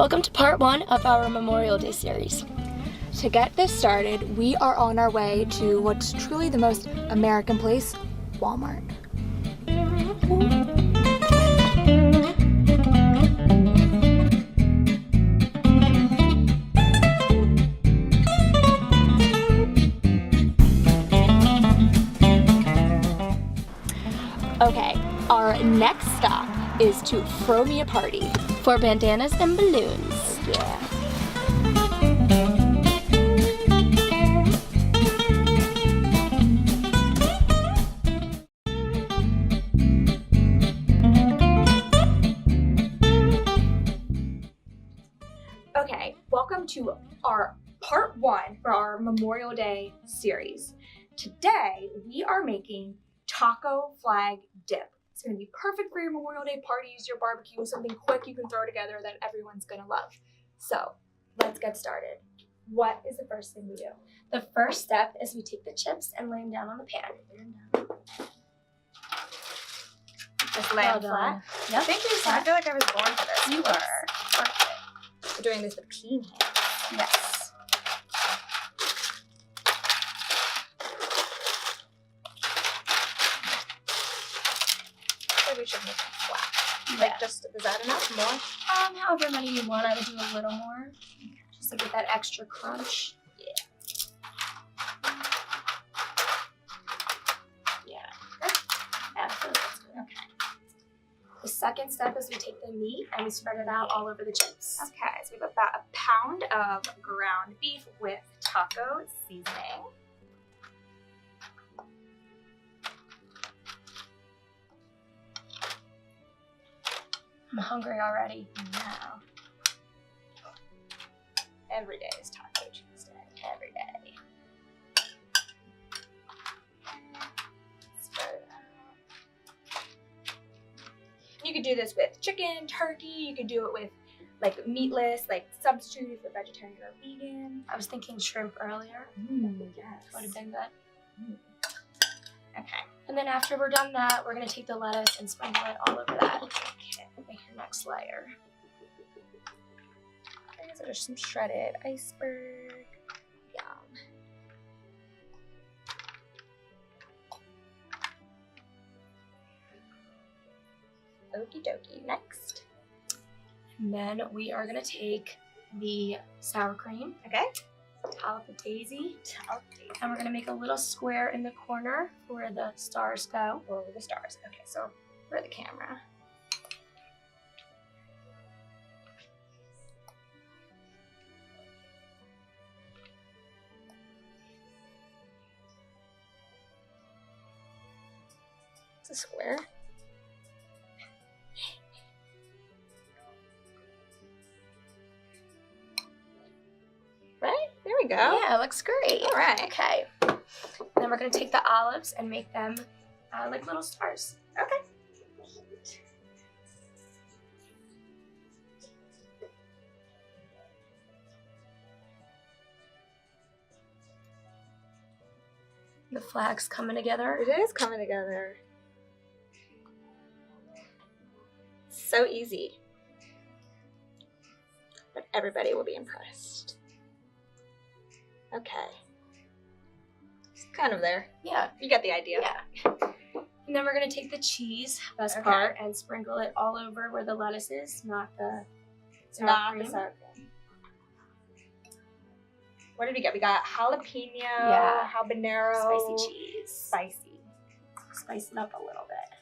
Welcome to part 1 of our Memorial Day series. To get this started, we are on our way to what's truly the most American place, Walmart. Okay, our next stop is to throw me a party. For bandanas and balloons. Yeah. Okay, welcome to our part 1 for our Memorial Day series. Today, we are making taco flag dip. It's gonna be perfect for your Memorial Day parties, your barbecue, something quick you can throw together that everyone's gonna love. So, let's get started. What is the first thing we do? The first step is we take the chips and lay them down on the pan. Just lay them Well flat. done. Yep. Thank you, I feel like I was born for this. You are. Perfect. We're doing this with clean hands. Yes. We should make them flat. Yeah. Like, just, is that enough? More? However many you want, I would do a little more. Just to get that extra crunch. Yeah. Yeah, I feel like that's good. Okay. The second step is we take the meat and we spread it out all over the chips. Okay, so we have about a pound of ground beef with taco seasoning. I'm hungry already. Wow. Every day is Taco Tuesday. Every day. Spread it out. You could do this with chicken, turkey. You could do it with like meatless, like substitute if you're vegetarian or vegan. I was thinking shrimp earlier. Yes. Would have been good. Okay. And then after we're done that, we're gonna take the lettuce and sprinkle it all over that. Okay, make your next layer. So there's some shredded iceberg. Yum. Okie dokie. Next. And then we are gonna take the sour cream, Okay. daisy, and we're gonna make a little square in the corner where the stars go. Over the stars. Okay, so for the camera. It's a square. Right? There we go. Yeah, it looks great. All right. Okay. Then we're gonna take the olives and make them like little stars. Okay. The flag's coming together. It is coming together. So easy. But everybody will be impressed. Okay. It's kind of there. Yeah. You get the idea. Yeah. And then we're gonna take the cheese, best Okay. part, and sprinkle it all over where the lettuce is, not the sour Not cream. the sour cream. What did we get? We got jalapeno, Yeah. habanero, Spicy cheese. Spicy. Spice it up a little bit.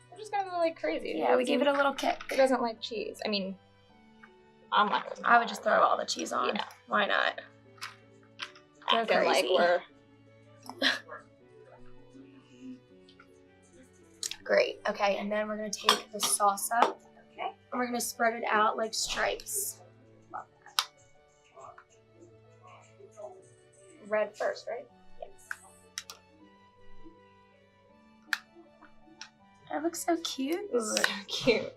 We're just gonna go like crazy. Yeah, we gave it a little kick. Who doesn't like cheese? I mean, I'm not gonna. I would just throw all the cheese on. Yeah. Why not? Go Acting like crazy. we're. Great. Okay, and then we're gonna take the salsa. Okay. And we're gonna spread it out like stripes. Love that. Red first, right? Yes. That looks so cute. So cute.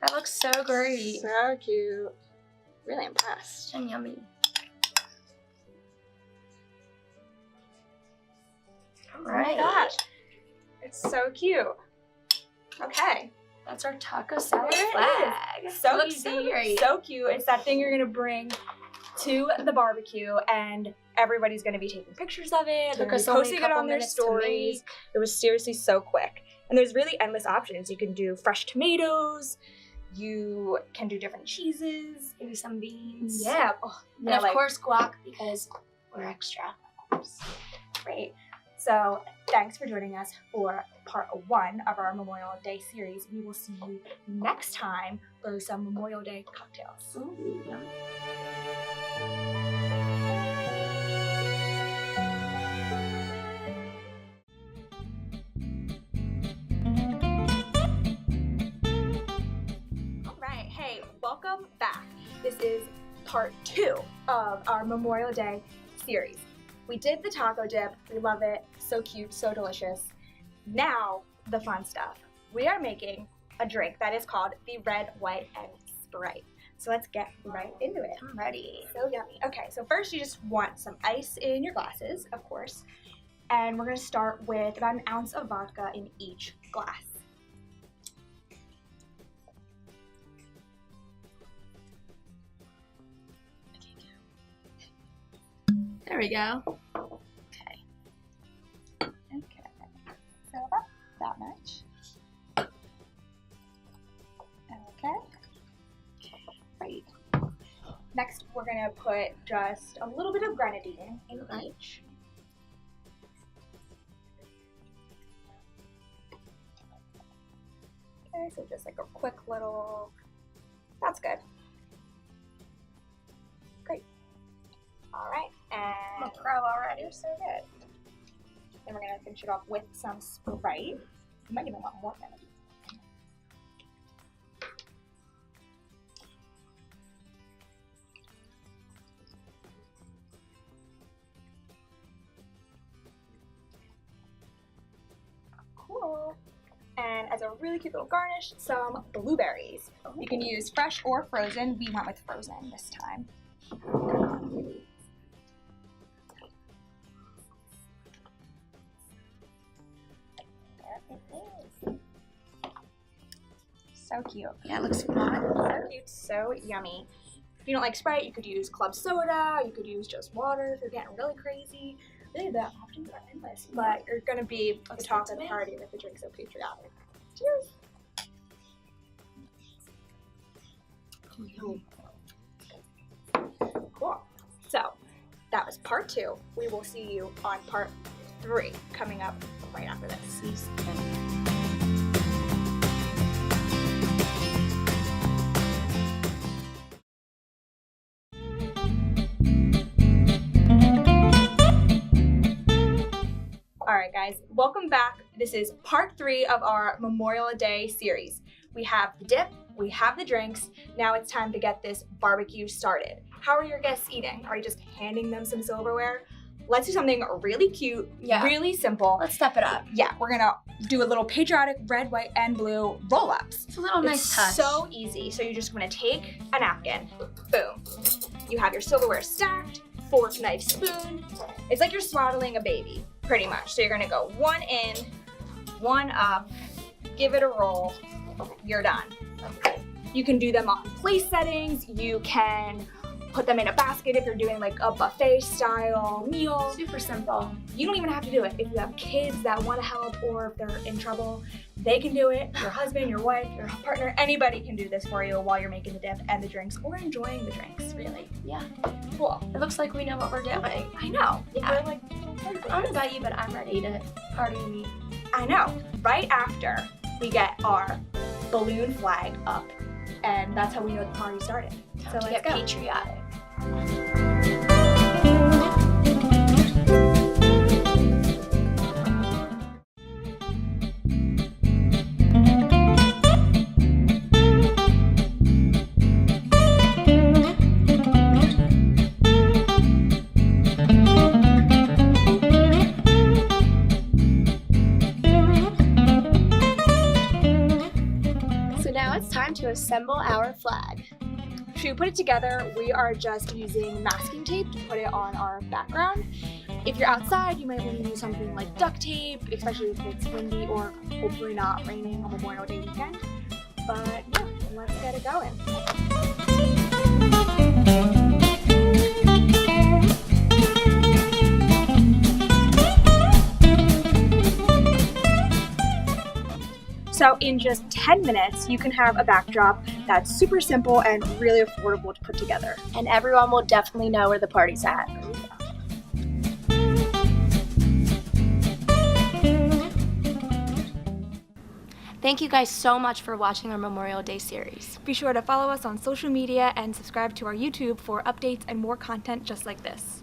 That looks so great. So cute. Really impressed. And yummy. All Oh my right. gosh. It's so cute. Okay. That's our taco salad There it flag. So Looks easy, so great. so cute. It's that thing you're gonna bring to the barbecue, and everybody's gonna be taking pictures of it. They're Took gonna us be only a posting it couple on their minutes to stories. make. It was seriously so quick. And there's really endless options. You can do fresh tomatoes. You can do different cheeses. Maybe some beans. Yeah. And of course guac because we're extra. Great. So thanks for joining us for part 1 of our Memorial Day series. We will see you next time for some Memorial Day cocktails. Ooh, yummy. All right, hey, welcome back. This is part 2 of our Memorial Day series. We did the taco dip. We love it. So cute, so delicious. Now, the fun stuff. We are making a drink that is called the Red, White, and Sprite. So let's get right into it. I'm ready. So yummy. Okay, so first you just want some ice in your glasses, of course. And we're gonna start with about an ounce of vodka in each glass. There we go. Okay. So about that much. Okay. Great. Next, we're gonna put just a little bit of grenadine in each. Okay, so just like a quick little, that's good. Great. All right, I'm a and pro already. you're so good. Then we're gonna finish it off with some Sprite. You might even want more grenadine. Cool. And as a really cute little garnish, some blueberries. You can use fresh or frozen. We went with frozen this time. There it is. So cute. Yeah, it looks fun. So cute, so yummy. If you don't like Sprite, you could use club soda, you could use just water if you're getting really crazy. Really, the options are endless, but you're gonna be the talk of the party with the drink so patriotic. Cheers! Cool. So, that was part 2. We will see you on part 3 coming up right after this. Alright guys, welcome back. This is part 3 of our Memorial Day series. We have the dip, we have the drinks, now it's time to get this barbecue started. How are your guests eating? Are you just handing them some silverware? Let's do something really cute, really simple. Let's step it up. Yeah, we're gonna do a little patriotic red, white, and blue roll-ups. It's a little nice touch. So easy. So you just wanna take a napkin, boom. You have your silverware stacked, fork, knife, spoon. It's like you're swaddling a baby, pretty much. So you're gonna go 1 in, 1 up, give it a roll, you're done. You can do them on place settings. You can put them in a basket if you're doing like a buffet style meal. Super simple. You don't even have to do it. If you have kids that want to help or if they're in trouble, they can do it. Your husband, your wife, your partner, anybody can do this for you while you're making the dip and the drinks or enjoying the drinks, really. Yeah. Cool. It looks like we know what we're doing. I know. Yeah. We're like, I don't know about you, but I'm ready to party me. I know. Right after we get our balloon flag up, and that's how we know the party started. So To let's get go. patriotic. So now it's time to assemble our flag. To put it together, we are just using masking tape to put it on our background. If you're outside, you might want to use something like duct tape, especially if it's windy or hopefully not raining on Memorial Day weekend. But yeah, let's get it going. So in just 10 minutes, you can have a backdrop that's super simple and really affordable to put together. And everyone will definitely know where the party's at. Thank you guys so much for watching our Memorial Day series. Be sure to follow us on social media and subscribe to our YouTube for updates and more content just like this.